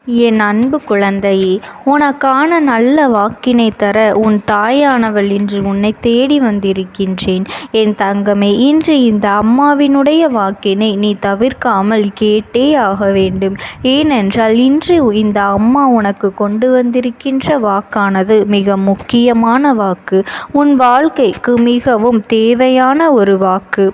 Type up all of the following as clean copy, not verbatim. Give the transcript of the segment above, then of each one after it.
என் அன்பு குழந்தையே, உனக்கான நல்ல வாக்கினை தர உன் தாயானவள் இன்று உன்னை தேடி வந்திருக்கின்றேன். என் தங்கமே, இன்று இந்த அம்மாவினுடைய வாக்கினை நீ தவிர்க்காமல் கேட்டே ஆக வேண்டும். ஏனென்றால் இன்று இந்த அம்மா உனக்கு கொண்டு வந்திருக்கின்ற வாக்கானது மிக முக்கியமான வாக்கு. உன் வாழ்க்கைக்கு மிகவும் தேவையான ஒரு வாக்கு.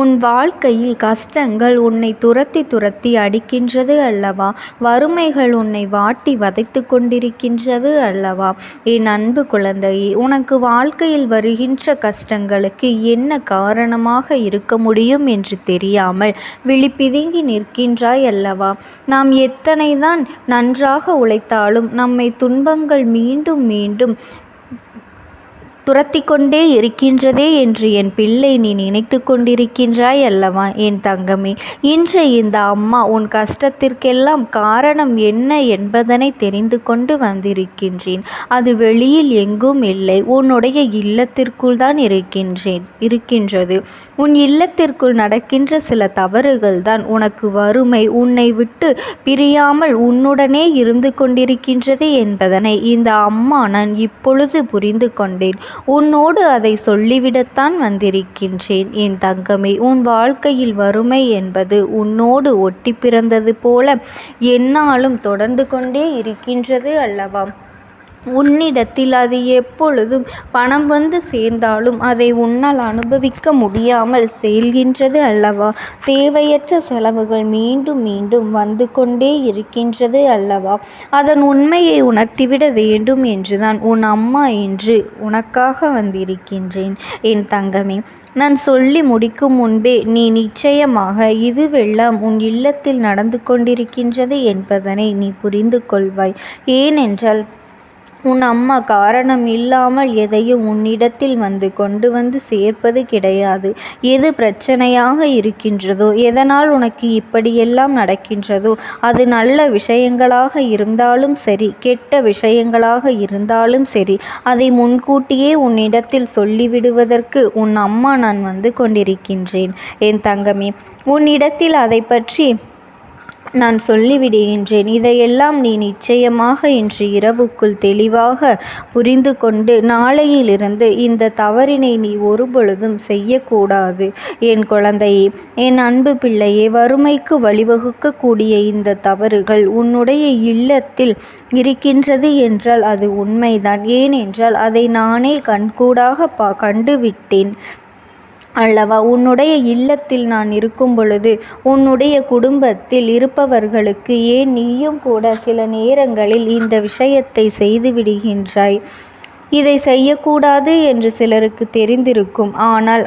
உன் வாழ்க்கையில் கஷ்டங்கள் உன்னை துரத்தி துரத்தி அடிக்கின்றது அல்லவா? வறுமைகள் உன்னை வாட்டி வதைத்து கொண்டிருக்கின்றது அல்லவா? என் அன்பு குழந்தையே, உனக்கு வாழ்க்கையில் வருகின்ற கஷ்டங்களுக்கு என்ன காரணமாக இருக்க முடியும் என்று தெரியாமல் விழிப்பிதுங்கி நிற்கின்றாய் அல்லவா? நாம் எத்தனைதான் நன்றாக உழைத்தாலும் நம்மை துன்பங்கள் மீண்டும் மீண்டும் துரத்தி கொண்டே இருக்கின்றதே என்று என் பிள்ளை நீ நினைத்து கொண்டிருக்கின்றாய் அல்லவா என் தங்கமே? இன்று இந்த அம்மா உன் கஷ்டத்திற்கெல்லாம் காரணம் என்ன என்பதனை தெரிந்து கொண்டு வந்திருக்கின்றேன். அது வெளியில் எங்கும் இல்லை, உன்னுடைய இல்லத்திற்குள் தான் இருக்கின்றது. உன் இல்லத்திற்குள் நடக்கின்ற சில தவறுகள் தான் உனக்கு வறுமை உன்னை விட்டு பிரியாமல் உன்னுடனே இருந்து கொண்டிருக்கின்றது என்பதனை இந்த அம்மா நான் இப்பொழுது புரிந்து கொண்டேன். உன்னோடு அதை சொல்லிவிடத்தான் வந்திருக்கின்றேன் என் தங்கமே. உன் வாழ்க்கையில் வறுமை என்பது உன்னோடு ஒட்டி பிறந்தது போல எந்நாளும் தொடர்ந்து கொண்டே இருக்கின்றது அல்லவா? உன்னிடத்தில் அது எப்பொழுதும் பணம் வந்து சேர்ந்தாலும் அதை உன்னால் அனுபவிக்க முடியாமல் செல்கின்றது அல்லவா? தேவையற்ற செலவுகள் மீண்டும் மீண்டும் வந்து கொண்டே இருக்கின்றது அல்லவா? அதன் உண்மையை உணர்த்திவிட வேண்டும் என்றுதான் உன் அம்மா இன்று உனக்காக வந்திருக்கின்றேன் என் தங்கமே. நான் சொல்லி முடிக்கும் முன்பே நீ நிச்சயமாக இதுவெல்லாம் உன் இல்லத்தில் நடந்து கொண்டிருக்கின்றது என்பதனை நீ புரிந்து கொள்வாய். ஏனென்றால் உன் அம்மா காரணம் இல்லாமல் எதையும் உன்னிடத்தில் கொண்டு வந்து சேர்ப்பது கிடையாது. எது பிரச்சனையாக இருக்கின்றதோ, எதனால் உனக்கு இப்படியெல்லாம் நடக்கின்றதோ, அது நல்ல விஷயங்களாக இருந்தாலும் சரி, கெட்ட விஷயங்களாக இருந்தாலும் சரி, அதை முன்கூட்டியே உன்னிடத்தில் சொல்லிவிடுவதற்கு உன் அம்மா நான் வந்து கொண்டிருக்கின்றேன் என் தங்கமே. உன்னிடத்தில் அதை பற்றி நான் சொல்லிவிடுகின்றேன். இதையெல்லாம் நீ நிச்சயமாக இன்று இரவுக்குள் தெளிவாக புரிந்து கொண்டு நாளையிலிருந்து இந்த தவறினை நீ ஒருபொழுதும் செய்யக்கூடாது என் குழந்தையே. என் அன்பு பிள்ளையே, வறுமைக்கு வழிவகுக்கக்கூடிய இந்த தவறுகள் உன்னுடைய இல்லத்தில் இருக்கின்றது என்றால் அது உண்மைதான். ஏனென்றால் அதை நானே கண்கூடாக கண்டுவிட்டேன் அல்லவா? உன்னுடைய இல்லத்தில் நான் இருக்கும் பொழுது உன்னுடைய குடும்பத்தில் இருப்பவர்களுக்கு, ஏன் நீயும் கூட சில நேரங்களில் இந்த விஷயத்தை செய்து விடுகின்றாய். இதை செய்யக்கூடாது என்று சிலருக்கு தெரிந்திருக்கும். ஆனால்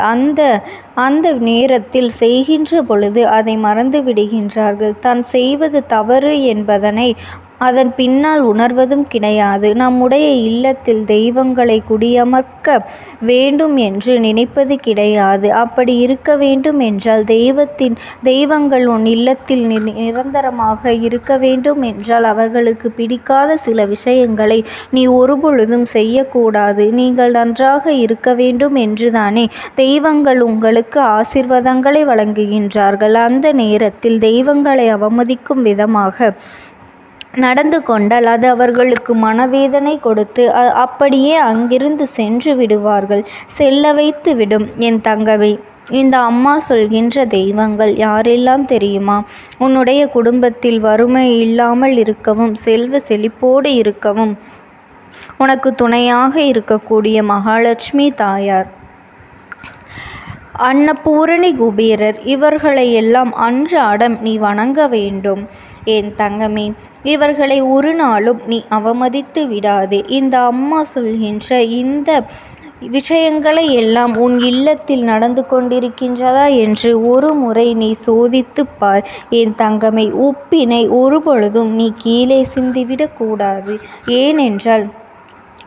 அந்த நேரத்தில் செய்கின்ற பொழுது அதை மறந்து விடுகின்றார்கள். தான் செய்வது தவறு என்பதனை அதன் பின்னால் உணர்வதும் கிடையாது. நம்முடைய இல்லத்தில் தெய்வங்களை குடியமர்க்க வேண்டும் என்று நினைப்பது கிடையாது. அப்படி இருக்க வேண்டும் என்றால் தெய்வங்கள் உன் இல்லத்தில் நிரந்தரமாக இருக்க வேண்டும் என்றால் அவர்களுக்கு பிடிக்காத சில விஷயங்களை நீ ஒருபொழுதும் செய்யக்கூடாது. நீங்கள் நன்றாக இருக்க வேண்டும் என்றுதானே தெய்வங்கள் உங்களுக்கு ஆசீர்வாதங்களை வழங்குகின்றார்கள். அந்த நேரத்தில் தெய்வங்களை அவமதிக்கும் விதமாக நடந்து கொண்டால் அது அவர்களுக்கு மனவேதனை கொடுத்து அப்படியே அங்கிருந்து சென்று விடுவார்கள், செல்ல வைத்து விடும் என் தங்கமே. இந்த அம்மா சொல்கின்ற தெய்வங்கள் யாரெல்லாம் தெரியுமா? உன்னுடைய குடும்பத்தில் வறுமை இல்லாமல் இருக்கவும், செல்வ செழிப்போடு இருக்கவும் உனக்கு துணையாக இருக்கக்கூடிய மகாலட்சுமி தாயார், அன்னபூரணி, குபேரர், இவர்களையெல்லாம் அன்றாடம் நீ வணங்க வேண்டும் என் தங்கமே. இவர்களை ஒரு நாளும் நீ அவமதித்து விடாதே. இந்த அம்மா சொல்கின்ற இந்த விஷயங்களை எல்லாம் உன் இல்லத்தில் நடந்து கொண்டிருக்கின்றதா என்று ஒரு முறை நீ சோதித்து பார் என் தங்கமே. உப்பினை ஒரு பொழுதும் நீ கீழே சிந்திவிடக்கூடாது. ஏனென்றால்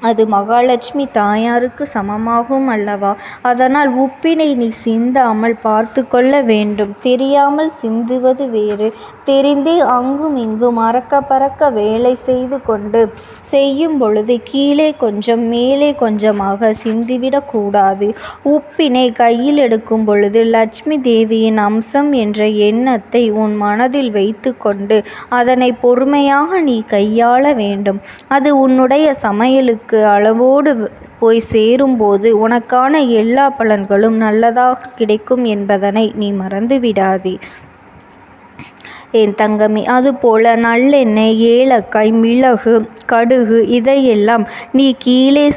அது மகாலட்சுமி தாயாருக்கு சமமாகும் அல்லவா? அதனால் உப்பினை நீ சிந்தாமல் பார்த்து கொள்ள வேண்டும். தெரியாமல் சிந்துவது வேறு, தெரிந்தே அங்கும் இங்கும் அறக்க பறக்க வேலை செய்து கொண்டு செய்யும் பொழுது கீழே கொஞ்சம் மேலே கொஞ்சமாக சிந்திவிடக் கூடாது. உப்பினை கையில் எடுக்கும் பொழுது லட்சுமி தேவியின் அம்சம் என்ற எண்ணத்தை உன் மனதில் வைத்து கொண்டு அதனை பொறுமையாக நீ கையாள வேண்டும். அது உன்னுடைய சமையலுக்கு அளவோடு போய் சேரும்போது உனக்கான எல்லா பலன்களும் நல்லதாக கிடைக்கும் என்பதனை நீ மறந்து விடாதே என் தங்கமே. அதுபோல நல்லெண்ணெய், ஏலக்காய், மிளகு, கடுகு இதையெல்லாம் நீ கீழே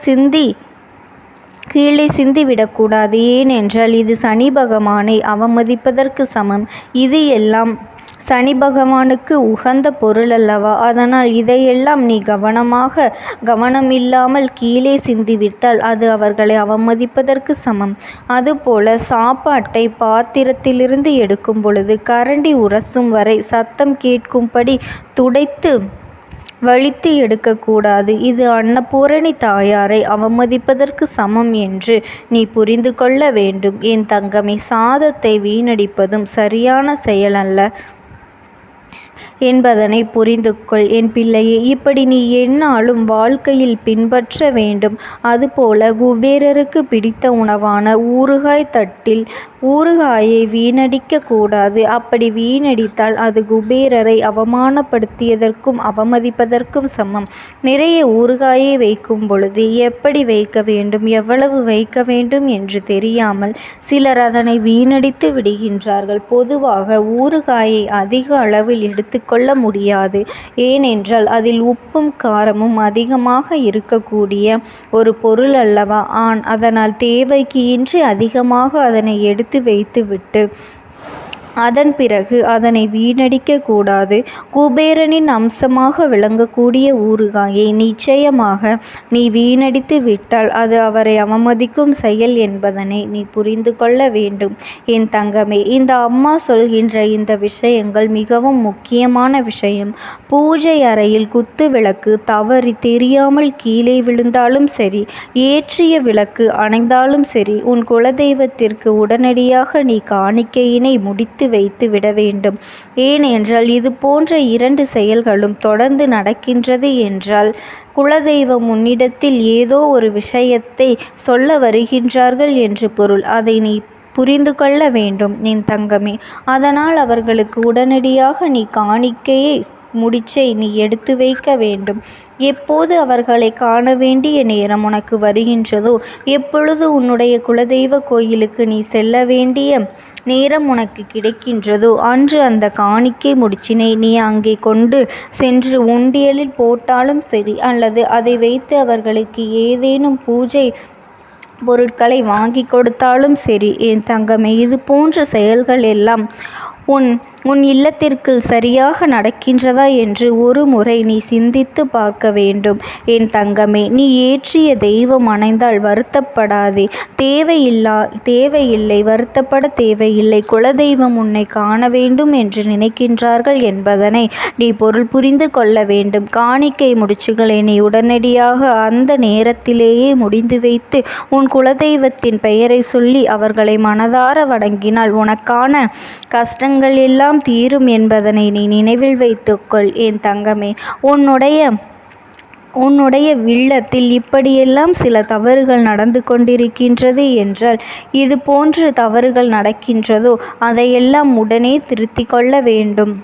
சிந்தி விடக்கூடாது. ஏனென்றால் இது சனி பகவானை அவமதிப்பதற்கு சமம். இது எல்லாம் சனி பகவானுக்கு உகந்த பொருள் அல்லவா? அதனால் இதையெல்லாம் நீ கவனமில்லாமல் கீழே சிந்திவிட்டால் அது அவர்களை அவமதிப்பதற்கு சமம். அதுபோல சாப்பாட்டை பாத்திரத்திலிருந்து எடுக்கும் பொழுது கரண்டி உரசும் வரை சத்தம் கேட்கும்படி துடைத்து வலித்து எடுக்கக்கூடாது. இது அன்னபூரணி தாயாரை அவமதிப்பதற்கு சமம் என்று நீ புரிந்து கொள்ள வேண்டும் என் தங்கமே. சாதத்தை வீணடிப்பதும் சரியான செயல் அல்ல என்பதனை புரிந்து கொள் என் பிள்ளையே. இப்படி நீ எந்நாளும் வாழ்க்கையில் பின்பற்ற வேண்டும். அதுபோல குபேரருக்கு பிடித்த உணவான ஊறுகாய் தட்டில் ஊறுகாயை வீணடிக்க கூடாது. அப்படி வீணடித்தால் அது குபேரரை அவமானப்படுத்தியதற்கும் அவமதிப்பதற்கும் சமம். நிறைய ஊறுகாயை வைக்கும் பொழுது எப்படி வைக்க வேண்டும், எவ்வளவு வைக்க வேண்டும் என்று தெரியாமல் சிலர் அதனை வீணடித்து விடுகின்றார்கள். பொதுவாக ஊறுகாயை அதிக அளவில் எடுத்துக்கொள்ள முடியாது. ஏனென்றால் அதில் உப்பும் காரமும் அதிகமாக இருக்கக்கூடிய ஒரு பொருள் அல்லவா? அதனால் தேவைக்கு இன்றி அதிகமாக அதனை எடுத்து வைத்துவிட்டு அதன் பிறகு அதனை வீணடிக்க கூடாது. குபேரனின் அம்சமாக விளங்கக்கூடிய ஊறுகாயை நிச்சயமாக நீ வீணடித்து விட்டால் அது அவரை அவமதிக்கும் செயல் என்பதனை நீ புரிந்து கொள்ள வேண்டும் என் தங்கமே. இந்த அம்மா சொல்கின்ற இந்த விஷயங்கள் மிகவும் முக்கியமான விஷயம். பூஜை அறையில் குத்து விளக்கு தவறி தெரியாமல் கீழே விழுந்தாலும் சரி, ஏற்றிய விளக்கு அணைந்தாலும் சரி, உன் குலதெய்வத்திற்கு உடனடியாக நீ காணிக்கையினை முடித்து வைத்து விட வேண்டும். ஏனென்றால் இது போன்ற 2 செயல்களும் தொடர்ந்து நடக்கின்றது என்றால் குலதெய்வம் உன்னிடத்தில் ஏதோ ஒரு விஷயத்தை சொல்ல வருகின்றார்கள் என்று பொருள். அதை நீ புரிந்து கொள்ள வேண்டும் என் தங்கமே. அதனால் அவர்களுக்கு உடனடியாக நீ காணிக்கையை முடிச்சை நீ எடுத்து வைக்க வேண்டும். எப்போது அவர்களை காண வேண்டிய நேரம் உனக்கு வருகின்றதோ, எப்பொழுது உன்னுடைய குலதெய்வ கோயிலுக்கு நீ செல்ல வேண்டிய நேரம் உனக்கு கிடைக்கின்றதோ அன்று அந்த காணிக்கை முடிச்சினை நீ அங்கே கொண்டு சென்று உண்டியலில் போட்டாலும் சரி, அல்லது அதை வைத்து அவர்களுக்கு ஏதேனும் பூஜை பொருட்களை வாங்கி கொடுத்தாலும் சரி என் தங்கமே. இது போன்ற செயல்கள் எல்லாம் உன் இல்லத்திற்கு சரியாக நடக்கின்றதா என்று ஒரு முறை நீ சிந்தித்து பார்க்க வேண்டும் என் தங்கமே. நீ ஏற்றிய தெய்வம் அணைந்தால் வருத்தப்படாதே. தேவையில்லை, வருத்தப்பட தேவையில்லை. குலதெய்வம் உன்னை காண வேண்டும் என்று நினைக்கின்றார்கள் என்பதனை நீ பொருள் புரிந்து கொள்ள வேண்டும். காணிக்கை முடிச்சுகளை நீ உடனடியாக அந்த நேரத்திலேயே முடிந்து வைத்து உன் குலதெய்வத்தின் பெயரை சொல்லி அவர்களை மனதார வணங்கினால் உனக்கான கஷ்டங்கள் எல்லாம் தீரும் என்பதனை நீ நினைவில் வைத்துக்கொள் என் தங்கமே. உன்னுடைய இல்லத்தில் இப்படியெல்லாம் சில தவறுகள் நடந்து கொண்டிருக்கின்றது என்றால், இது போன்று தவறுகள் நடக்கின்றதோ அதையெல்லாம் உடனே திருத்திக் கொள்ள வேண்டும்.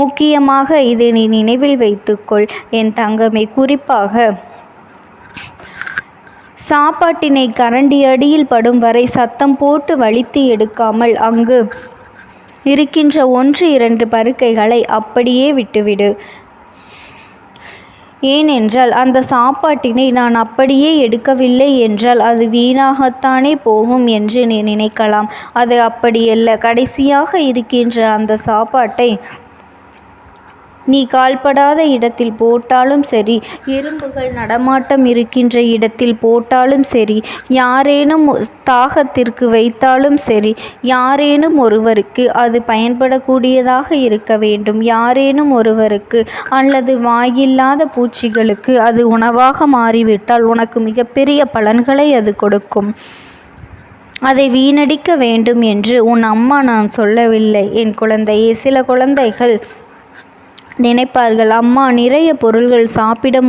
முக்கியமாக இதை நீ நினைவில் வைத்துக்கொள் என் தங்கமே. குறிப்பாக சாப்பாட்டினை கரண்டி அடியில் படும் வரை சத்தம் போட்டு வலித்து எடுக்காமல் அங்கு இருக்கின்ற 1-2 பருக்கைகளை அப்படியே விட்டுவிடு. ஏனென்றால் அந்த சாப்பாட்டினை நான் அப்படியே எடுக்கவில்லை என்றால் அது வீணாகத்தானே போகும் என்று நீ நினைக்கலாம். அது அப்படியல்ல. கடைசியாக இருக்கின்ற அந்த சாப்பாட்டை நீ கால்படாத இடத்தில் போட்டாலும் சரி, எறும்புகள் நடமாட்டம் இருக்கின்ற இடத்தில் போட்டாலும் சரி, யாரேனும் தாகத்திற்கு வைத்தாலும் சரி, யாரேனும் ஒருவருக்கு அது பயன்படக்கூடியதாக இருக்க வேண்டும். யாரேனும் ஒருவருக்கு அல்லது வாயில்லாத பூச்சிகளுக்கு அது உணவாக மாறிவிட்டால் உனக்கு மிகப்பெரிய பலன்களை அது கொடுக்கும். அதை வீணடிக்க வேண்டும் என்று உன் அம்மா நான் சொல்லவில்லை என் குழந்தையே. சில குழந்தைகள் நினைப்பார்கள், அம்மா நிறைய பொருள்கள் சாப்பிட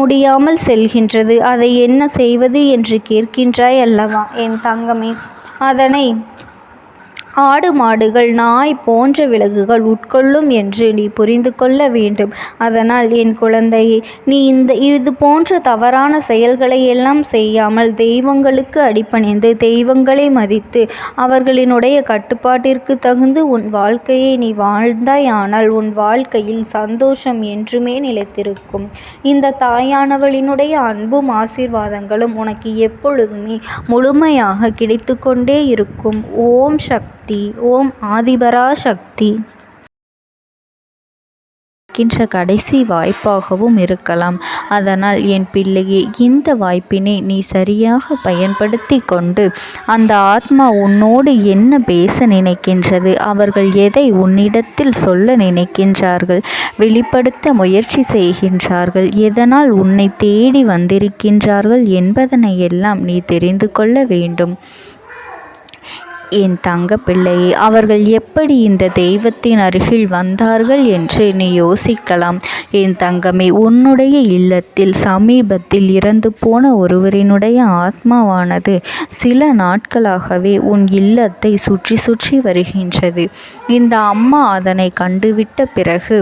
முடியாமல் செல்கின்றது, அதை என்ன செய்வது என்று கேட்கின்றாய் அல்லவா என் தங்கமே. அதனை ஆடு மாடுகள் நாய் போன்ற விலங்குகள் உட்கொள்ளும் என்று நீ புரிந்து கொள்ள வேண்டும். அதனால் என் குழந்தையே, நீ இது போன்ற தவறான செயல்களை எல்லாம் செய்யாமல் தெய்வங்களுக்கு அடிபணிந்து தெய்வங்களை மதித்து அவர்களினுடைய கட்டுப்பாட்டிற்கு தகுந்து உன் வாழ்க்கையை நீ வாழ்ந்தாயானால் உன் வாழ்க்கையில் சந்தோஷம் என்றுமே நிலைத்திருக்கும். இந்த தாயானவளினுடைய அன்பும் ஆசீர்வாதங்களும் உனக்கு எப்பொழுதுமே முழுமையாக கிடைத்து கொண்டே இருக்கும். ஓம் சக்தி, ஓம் ஆதிபரா சக்தி. கடைசி வாய்ப்பாகவும் இருக்கலாம். அதனால் என் பிள்ளையே, இந்த வாய்ப்பினை நீ சரியாக பயன்படுத்தி கொண்டு அந்த ஆத்மா உன்னோடு என்ன பேச நினைக்கின்றது, அவர்கள் எதை உன்னிடத்தில் சொல்ல நினைக்கின்றார்கள், வெளிப்படுத்த முயற்சி செய்கின்றார்கள், எதனால் உன்னை தேடி வந்திருக்கின்றார்கள் என்பதனை எல்லாம் நீ தெரிந்து கொள்ள வேண்டும். என் தங்க பிள்ளையே, அவர்கள் எப்படி இந்த தெய்வத்தின் அருகில் வந்தார்கள் என்று நீ யோசிக்கலாம். என் தங்கமே, உன்னுடைய இல்லத்தில் சமீபத்தில் இறந்து போன ஒருவரினுடைய ஆத்மாவானது சில நாட்களாகவே உன் இல்லத்தை சுற்றி சுற்றி வருகின்றது. இந்த அம்மா அதனை கண்டுவிட்ட பிறகு,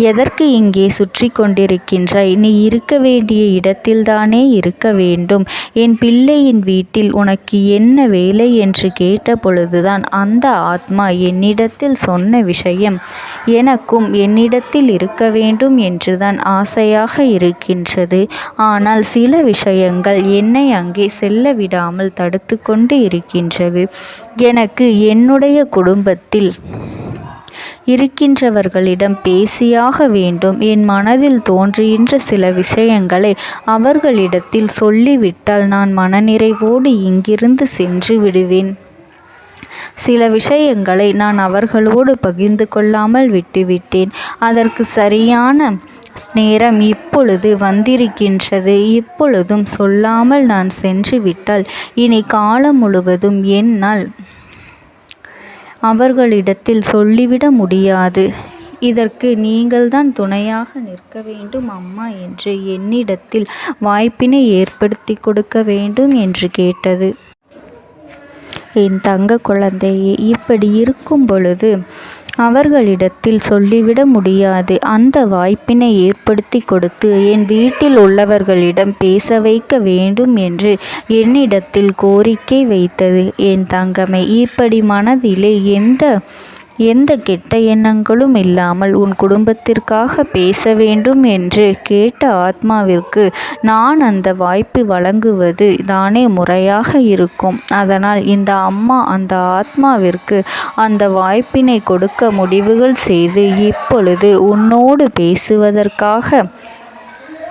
எதற்கு இங்கே சுற்றி கொண்டிருக்கின்றாய்? நீ இருக்க வேண்டிய இடத்தில்தானே இருக்க வேண்டும். என் பிள்ளையின் வீட்டில் உனக்கு என்ன வேலை என்று கேட்ட பொழுதுதான் அந்த ஆத்மா என்னிடத்தில் சொன்ன விஷயம், எனக்கும் என்னிடத்தில் இருக்க வேண்டும் என்றுதான் ஆசையாக இருக்கின்றது. ஆனால் சில விஷயங்கள் என்னை அங்கே செல்ல விடாமல் தடுத்து கொண்டு இருக்கின்றது. எனக்கு என்னுடைய குடும்பத்தில் இருக்கின்றவர்களிடம் பேசியாக வேண்டும். என் மனதில் தோன்றுகின்ற சில விஷயங்களை அவர்களிடத்தில் சொல்லிவிட்டால் நான் மனநிறைவோடு இங்கிருந்து சென்று விடுவேன். சில விஷயங்களை நான் அவர்களோடு பகிர்ந்து கொள்ளாமல் விட்டுவிட்டேன். அதற்கு சரியான நேரம் இப்பொழுது வந்திருக்கின்றது. இப்பொழுதும் சொல்லாமல் நான் சென்று விட்டால் இனி காலம் முழுவதும் என்னால் அவர்களிடத்தில் சொல்லிவிட முடியாது. இதற்கு நீங்கள்தான் துணையாக நிற்க வேண்டும் அம்மா என்று என்னிடத்தில் வாய்ப்பினை ஏற்படுத்தி கொடுக்க வேண்டும் என்று கேட்டது. என் தங்க குழந்தையே, இப்படி இருக்கும் பொழுது அவர்களிடத்தில் சொல்லிவிட முடியாது. அந்த வாய்ப்பினை ஏற்படுத்தி கொடுத்து என் வீட்டில் உள்ளவர்களிடம் பேச வைக்க வேண்டும் என்று என்னிடத்தில் கோரிக்கை வைத்தது. என் தங்கமே, இப்படி மனதிலே எந்த கெட்ட எண்ணங்களும் இல்லாமல் உன் குடும்பத்திற்காக பேச வேண்டும் என்று கேட்ட ஆத்மாவிற்கு நான் அந்த வாய்ப்பு வழங்குவது தானே முறையாக இருக்கும். அதனால் இந்த அம்மா அந்த ஆத்மாவிற்கு அந்த வாய்ப்பினை கொடுக்க முடிவுகள் செய்து இப்பொழுது உன்னோடு பேசுவதற்காக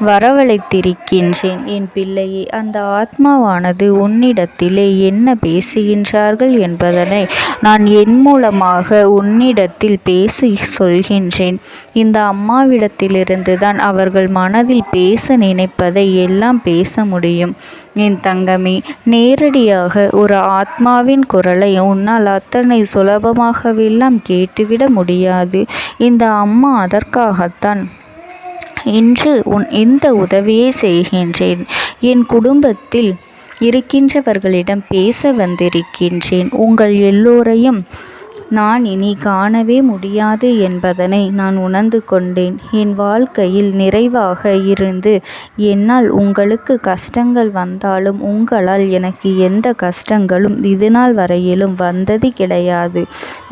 வரவழைத்திருக்கின்றேன். என் பிள்ளையே, அந்த ஆத்மாவானது உன்னிடத்திலே என்ன பேசுகின்றார்கள் என்பதனை நான் என் மூலமாக உன்னிடத்தில் பேசி சொல்கின்றேன். இந்த அம்மாவிடத்திலிருந்து தான் அவர்கள் மனதில் பேச நினைப்பதை எல்லாம் பேச முடியும். என் தங்கமே, நேரடியாக ஒரு ஆத்மாவின் குரலை உன்னால் அத்தனை சுலபமாகவெல்லாம் கேட்டுவிட முடியாது. இந்த அம்மா அதற்காகத்தான் இன்று இந்த உதவியை செய்கின்றேன். என் குடும்பத்தில் இருக்கின்றவர்களிடம் பேச வந்திருக்கின்றேன். உங்கள் எல்லோரையும் நான் இனி காணவே முடியாது என்பதனை நான் உணர்ந்து கொண்டேன். என் வாழ்க்கையில் நிறைவாக இருந்து என்னால் உங்களுக்கு கஷ்டங்கள் வந்தாலும் உங்களால் எனக்கு எந்த கஷ்டங்களும் இதுநாள் வரையிலும் வந்தது கிடையாது.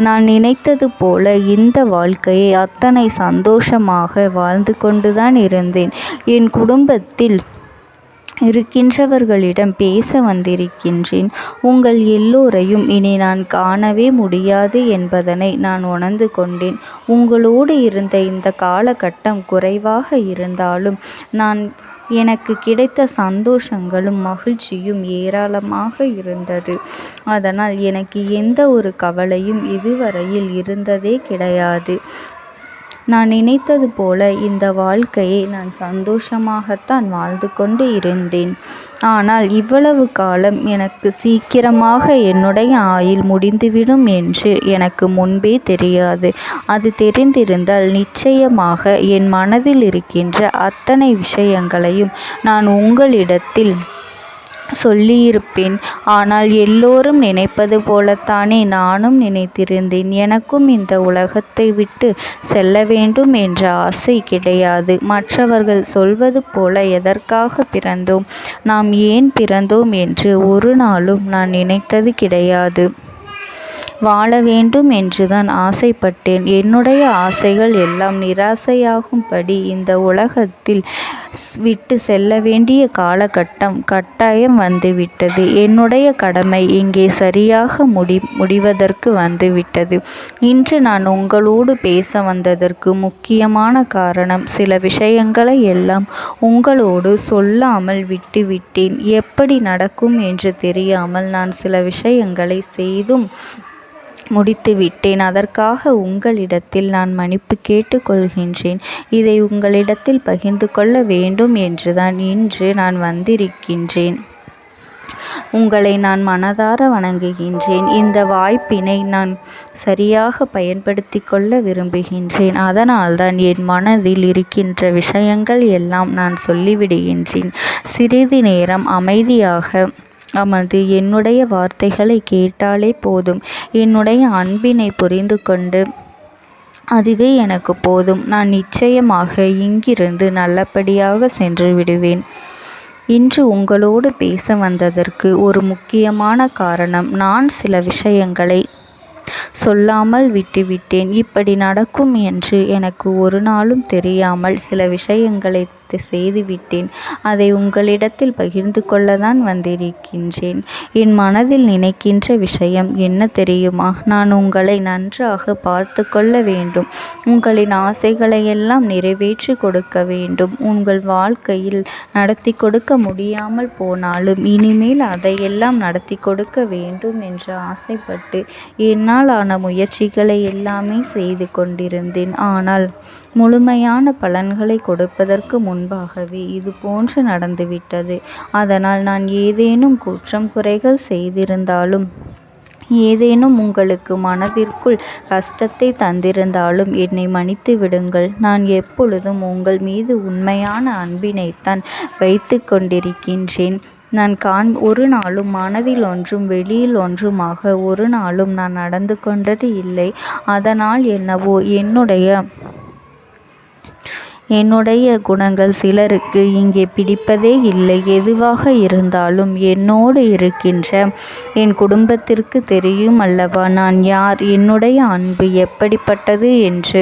நான் நினைத்தது போல இந்த வாழ்க்கையை அத்தனை சந்தோஷமாக வாழ்ந்து கொண்டுதான் இருந்தேன். என் குடும்பத்தில் இருக்கின்றவர்களிடம் பேச வந்திருக்கின்றேன். உங்கள் எல்லோரையும் இனி நான் காணவே முடியாது என்பதனை நான் உணர்ந்து கொண்டேன். உங்களோடு இருந்த இந்த காலகட்டம் குறைவாக இருந்தாலும் எனக்கு கிடைத்த சந்தோஷங்களும் மகிழ்ச்சியும் ஏராளமாக இருந்தது. அதனால் எனக்கு எந்த ஒரு கவலையும் இதுவரையில் இருந்ததே கிடையாது. நான் நினைத்தது போல இந்த வாழ்க்கையை நான் சந்தோஷமாகத்தான் வாழ்ந்து கொண்டு இருந்தேன். ஆனால் இவ்வளவு காலம் எனக்கு சீக்கிரமாக என்னுடைய ஆயுள் முடிந்துவிடும் என்று எனக்கு முன்பே தெரியாது. அது தெரிந்திருந்தால் நிச்சயமாக என் மனதில் இருக்கின்ற அத்தனை விஷயங்களையும் நான் உங்களிடத்தில் சொல்லியிருப்பேன். ஆனால் எல்லோரும் நினைப்பது போலத்தானே நானும் நினைத்திருந்தேன். எனக்கும் இந்த உலகத்தை விட்டு செல்ல வேண்டும் என்ற ஆசை கிடையாது. மற்றவர்கள் சொல்வது போல எதற்காக பிறந்தோம், நாம் ஏன் பிறந்தோம் என்று ஒரு நாளும் நான் நினைத்தது கிடையாது. வாழ வேண்டும் என்றுதான் ஆசைப்பட்டேன். என்னுடைய ஆசைகள் எல்லாம் நிராசையாகும்படி இந்த உலகத்தில் விட்டு செல்ல வேண்டிய காலகட்டம் கட்டாயம் வந்துவிட்டது. என்னுடைய கடமை இங்கே சரியாக முடிவதற்கு வந்துவிட்டது. இன்று நான் உங்களோடு பேச வந்ததற்கு முக்கியமான காரணம், சில விஷயங்களை எல்லாம் உங்களோடு சொல்லாமல் விட்டுவிட்டேன். எப்படி நடக்கும் என்று தெரியாமல் நான் சில விஷயங்களை செய்தும் முடித்துவிட்டேன். அதற்காக உங்களிடத்தில் நான் மன்னிப்பு கேட்டுக்கொள்கின்றேன். இதை உங்களிடத்தில் பகிர்ந்து கொள்ள வேண்டும் என்றுதான் இன்று நான் வந்திருக்கின்றேன். உங்களை நான் மனதார வணங்குகின்றேன். இந்த வாய்ப்பினை நான் சரியாக பயன்படுத்தி கொள்ள விரும்புகின்றேன். அதனால்தான் என் மனதில் இருக்கின்ற விஷயங்கள் எல்லாம் நான் சொல்லிவிடுகின்றேன். சிறிது நேரம் அமைதியாக அமர்ந்து என்னுடைய வார்த்தைகளை கேட்டாலே போதும். என்னுடைய அன்பினை புரிந்து கொண்டு அதுவே எனக்கு போதும். நான் நிச்சயமாக இங்கிருந்து நல்லபடியாக சென்று விடுவேன். இன்று உங்களோடு பேச வந்ததற்கு ஒரு முக்கியமான காரணம், நான் சில விஷயங்களை சொல்லாமல் விட்டுவிட்டேன். இப்படி நடக்கும் என்று எனக்கு ஒரு நாளும் தெரியாமல் சில விஷயங்களை செய்துவிட்டேன். அதை உங்களிடத்தில் பகிர்ந்து கொள்ளத்தான் வந்திருக்கின்றேன். என் மனதில் நினைக்கின்ற விஷயம் என்ன தெரியுமா? நான் உங்களை நன்றாக பார்த்து கொள்ள வேண்டும். உங்களின் ஆசைகளை எல்லாம் நிறைவேற்றி கொடுக்க வேண்டும். உங்கள் வாழ்க்கையில் நடத்தி கொடுக்க முடியாமல் போனாலும் இனிமேல் அதையெல்லாம் நடத்தி கொடுக்க வேண்டும் என்று ஆசைப்பட்டு என்னால் ஆன முயற்சிகளை எல்லாமே செய்து கொண்டிருந்தேன். ஆனால் முழுமையான பலன்களை கொடுப்பதற்கு முன்பாகவே இது போன்று நடந்துவிட்டது. அதனால் நான் ஏதேனும் குற்றம் குறைகள் செய்திருந்தாலும், ஏதேனும் உங்களுக்கு மனதிற்குள் கஷ்டத்தை தந்திருந்தாலும் என்னை மன்னித்து விடுங்கள். நான் எப்பொழுதும் உங்கள் மீது உண்மையான அன்பினைத்தான் வைத்து கொண்டிருக்கின்றேன். நான் ஒரு நாளும் மனதில் ஒன்றும் வெளியில் ஒன்றுமாக ஒரு நாளும் நான் நடந்து கொண்டது இல்லை. அதனால் என்னவோ என்னுடைய குணங்கள் சிலருக்கு இங்கே பிடிப்பதே இல்லை. எதுவாக இருந்தாலும் என்னோடு இருக்கின்ற என் குடும்பத்திற்கு தெரியும் அல்லவா நான் யார், என்னுடைய அன்பு எப்படிப்பட்டது என்று.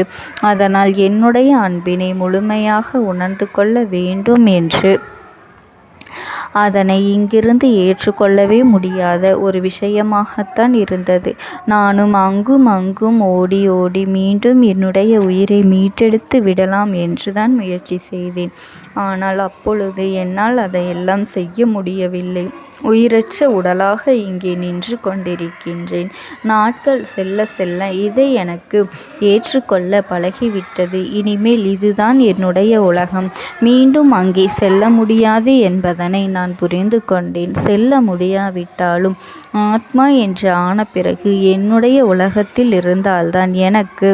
அதனால் என்னுடைய அன்பினை முழுமையாக உணர்ந்து கொள்ள வேண்டும் என்று அதனை இங்கிருந்து ஏற்றுக்கொள்ளவே முடியாத ஒரு விஷயமாகத்தான் இருந்தது. நானும் அங்கும் அங்கும் ஓடி ஓடி மீண்டும் என்னுடைய உயிரை மீட்டெடுத்து விடலாம் என்றுதான் முயற்சி செய்தேன். ஆனால் அப்பொழுது என்னால் அதையெல்லாம் செய்ய முடியவில்லை. உயிரற்ற உடலாக இங்கே நின்று கொண்டிருக்கின்றேன். நாட்கள் செல்ல செல்ல இதை எனக்கு ஏற்றுக்கொள்ள பழகிவிட்டது. இனிமேல் இதுதான் என்னுடைய உலகம். மீண்டும் அங்கே செல்ல முடியாது என்பதனை நான் புரிந்து கொண்டேன். செல்ல முடியாவிட்டாலும் ஆத்மா என்று ஆன பிறகு என்னுடைய உலகத்தில் இருந்தால்தான் எனக்கு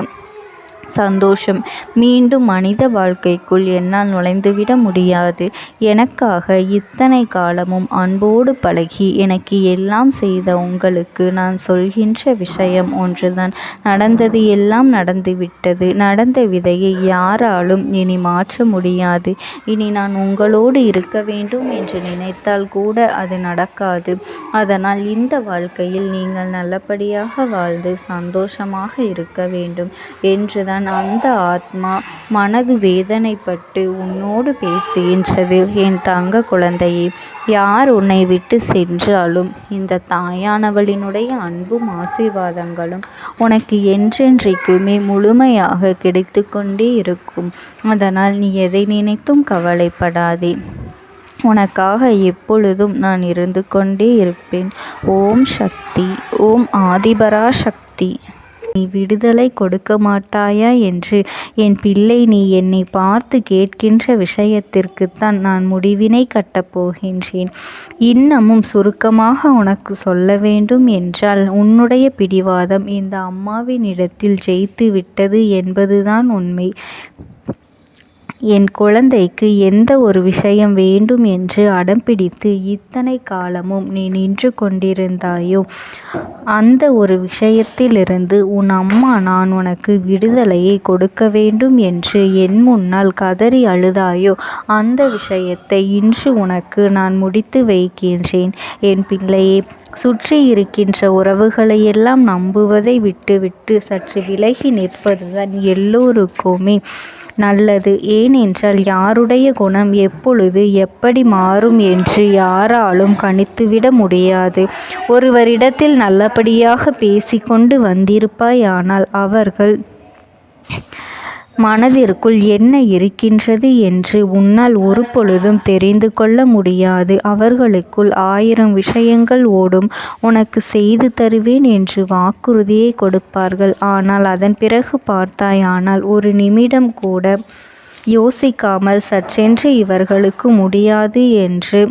சந்தோஷம். மீண்டும் மனித வாழ்க்கைக்குள் என்னால் நுழைந்துவிட முடியாது. எனக்காக இத்தனை காலமும் அன்போடு பழகி எனக்கு எல்லாம் செய்த உங்களுக்கு நான் சொல்கின்ற விஷயம் ஒன்றுதான். நடந்தது எல்லாம் நடந்துவிட்டது. நடந்த விதையை யாராலும் இனி மாற்ற முடியாது. இனி நான் உங்களோடு இருக்க வேண்டும் என்று நினைத்தால் கூட அது நடக்காது. அதனால் இந்த வாழ்க்கையில் நீங்கள் நல்லபடியாக வாழ்ந்து சந்தோஷமாக இருக்க வேண்டும் என்றுதான் அப்போதுதான் அந்த ஆத்மா மனது வேதனைப்பட்டு உன்னோடு பேசுகின்றது. என் தங்க குழந்தையே, யார் உன்னை விட்டு சென்றாலும் இந்த தாயானவளினுடைய அன்பும் ஆசீர்வாதங்களும் உனக்கு என்றென்றைக்குமே முழுமையாக கிடைத்து கொண்டே இருக்கும். அதனால் நீ எதை நினைத்தும் கவலைப்படாதே. உனக்காக எப்பொழுதும் நான் இருந்து கொண்டே இருப்பேன். ஓம் சக்தி. ஓம் ஆதிபரா சக்தி. நீ விடுதலை கொடுக்க மாட்டாயா என்று என் பிள்ளை நீ என்னை பார்த்து கேட்கின்ற விஷயத்திற்குத்தான் நான் முடிவினை கட்டப் போகின்றேன். இன்னமும் சுருக்கமாக உனக்கு சொல்ல வேண்டும் என்றால், உன்னுடைய பிடிவாதம் இந்த அம்மாவினிடத்தில் ஜெயித்து விட்டது என்பதுதான் உண்மை. என் குழந்தைக்கு எந்த ஒரு விஷயம் வேண்டும் என்று அடம்பிடித்து இத்தனை காலமும் நீ நின்று கொண்டிருந்தாயோ, அந்த ஒரு விஷயத்திலிருந்து உன் அம்மா நான் உனக்கு விடுதலையை கொடுக்க வேண்டும் என்று என் முன்னால் கதறி அழுதாயோ, அந்த விஷயத்தை இன்று உனக்கு நான் முடித்து வைக்கின்றேன். என் பிள்ளையே, சுற்றி இருக்கின்ற உறவுகளையெல்லாம் நம்புவதை விட்டுவிட்டு சற்று விலகி நிற்பதுதான் எல்லோருக்குமே நல்லது. ஏனென்றால் யாருடைய குணம் எப்பொழுது எப்படி மாறும் என்று யாராலும் கணித்துவிட முடியாது. ஒருவரிடத்தில் நல்லபடியாக பேசிக்கொண்டு வந்திருப்பாயானால் அவர்கள் மனதிற்குள் என்ன இருக்கின்றது என்று உன்னால் ஒரு பொழுதும் தெரிந்து கொள்ள முடியாது. அவர்களுக்குள் 1000 விஷயங்கள் ஓடும். உனக்கு செய்து தருவேன் என்று வாக்குறுதியை கொடுப்பார்கள். ஆனால் அதன் பிறகு பார்த்தாயானால் ஒரு நிமிடம் கூட யோசிக்காமல் சற்றென்று இவர்களுக்கு முடியாது என்று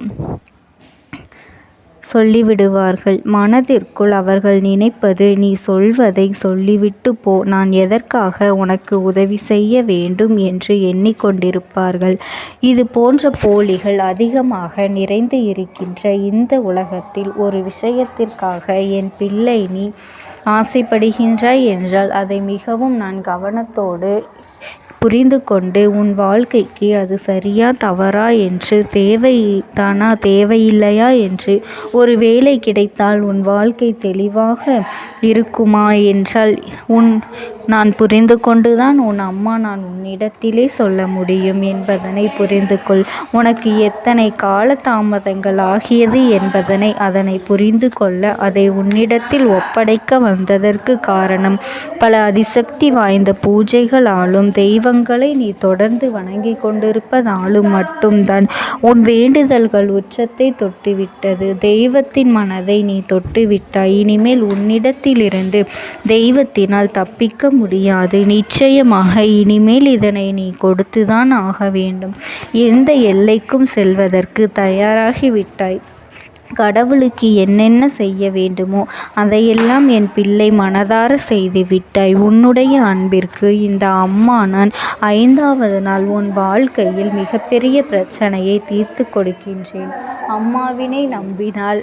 சொல்லிவிடுவார்கள். மனதிற்குள் அவர்கள் நினைப்பது, நீ சொல்வதை சொல்லிவிட்டு போ, நான் எதற்காக உனக்கு உதவி செய்ய வேண்டும் என்று எண்ணிக்கொண்டிருப்பார்கள். இது போன்ற போலிகள் அதிகமாக நிறைந்து இருக்கின்ற இந்த உலகத்தில் ஒரு விஷயத்திற்காக என் பிள்ளை நீ ஆசைப்படுகின்றாய் என்றால் அதை மிகவும் நான் கவனத்தோடு புரிந்து கொண்டு உன் வாழ்க்கைக்கு அது சரியா தவறா என்று, தேவைதானா தேவையில்லையா என்று, ஒரு வேலை கிடைத்தால் உன் வாழ்க்கை தெளிவாக இருக்குமா என்றால் நான் புரிந்து கொண்டுதான் உன் அம்மா நான் உன்னிடத்திலே சொல்ல முடியும் என்பதனை புரிந்து கொள். உனக்கு எத்தனை கால தாமதங்கள் ஆகியது என்பதனை அதனை புரிந்து கொள்ள அதை உன்னிடத்தில் ஒப்படைக்க வந்ததற்கு காரணம், பல அதிசக்தி வாய்ந்த பூஜைகளாலும் தெய்வங்களை நீ தொடர்ந்து வணங்கி கொண்டிருப்பதாலும் மட்டும்தான் உன் வேண்டுதல்கள் உச்சத்தை தொட்டுவிட்டது. தெய்வத்தின் மனதை நீ தொட்டுவிட்டாய். இனிமேல் உன்னிடத்திலிருந்து தெய்வத்தினால் தப்பிக்க முடியாது. நிச்சயமாக இனிமேல் இதனை நீ கொடுத்துதான் ஆக வேண்டும். எந்த எல்லைக்கும் செல்வதற்கு தயாராகிவிட்டாய். கடவுளுக்கு என்னென்ன செய்ய வேண்டுமோ அதையெல்லாம் என் பிள்ளை மனதார செய்து விட்டாய். உன்னுடைய அன்பிற்கு இந்த அம்மா நான் 5வது நாள் உன் வாழ்க்கையில் மிகப்பெரிய பிரச்சனையை தீர்த்து கொடுக்கின்றேன். அம்மாவினை நம்பினால்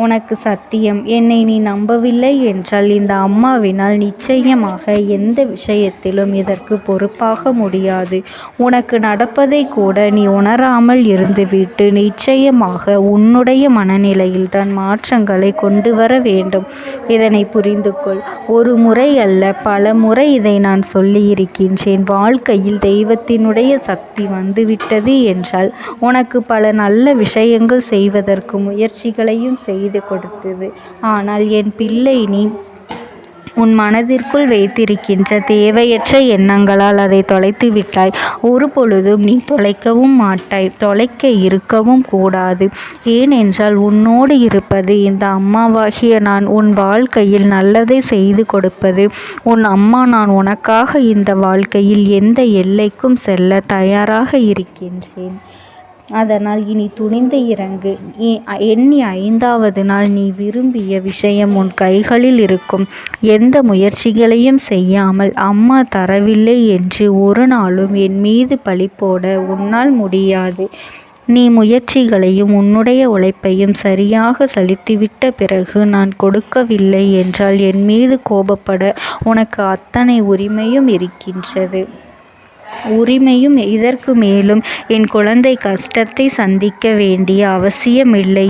உனக்கு சத்தியம். என்னை நீ நம்பவில்லை என்றால் இந்த அம்மாவினால் நிச்சயமாக எந்த விஷயத்திலும் இதற்கு பொறுப்பாக முடியாது. உனக்கு நடப்பதை கூட நீ உணராமல் இருந்துவிட்டு நிச்சயமாக உன்னுடைய மனநிலையில் தான் மாற்றங்களை கொண்டு வர வேண்டும். இதனை புரிந்து கொள். ஒரு முறை அல்ல, பல முறை இதை நான் சொல்லியிருக்கின்றேன். வாழ்க்கையில் தெய்வத்தினுடைய சக்தி வந்துவிட்டது என்றால் உனக்கு பல நல்ல விஷயங்கள் செய்வதற்கு முயற்சிகளையும் செய்து கொடுத்தது. ஆனால் என் பிள்ளை நீ உன் மனதிற்குள் வைத்திருக்கின்ற தேவையற்ற எண்ணங்களால் அதை தொலைத்து விட்டாய். ஒரு பொழுதும் நீ தொலைக்கவும் மாட்டாய். தொலைக்க இருக்கவும் கூடாது. ஏனென்றால் உன்னோடு இருப்பது இந்த அம்மாவாகிய நான். உன் வாழ்க்கையில் நல்லதை செய்து கொடுப்பது உன் அம்மா நான். உனக்காக இந்த வாழ்க்கையில் எந்த எல்லைக்கும் செல்ல தயாராக இருக்கின்றேன். அதனால் இனி துணிந்து இறங்கு. எண்ணி 5வது நாள் நீ விரும்பிய விஷயம் உன் கைகளில் இருக்கும். எந்த முயற்சிகளையும் செய்யாமல் அம்மா தரவில்லை என்று ஒரு நாளும் என் மீது பழி போட உன்னால் முடியாது. நீ முயற்சிகளையும் உன்னுடைய உழைப்பையும் சரியாக செலுத்திவிட்ட பிறகு நான் கொடுக்கவில்லை என்றால் என் மீது கோபப்பட உனக்கு அத்தனை உரிமையும் இருக்கின்றது. இதற்கு மேலும் என் குழந்தை கஷ்டத்தை சந்திக்க வேண்டிய அவசியமில்லை.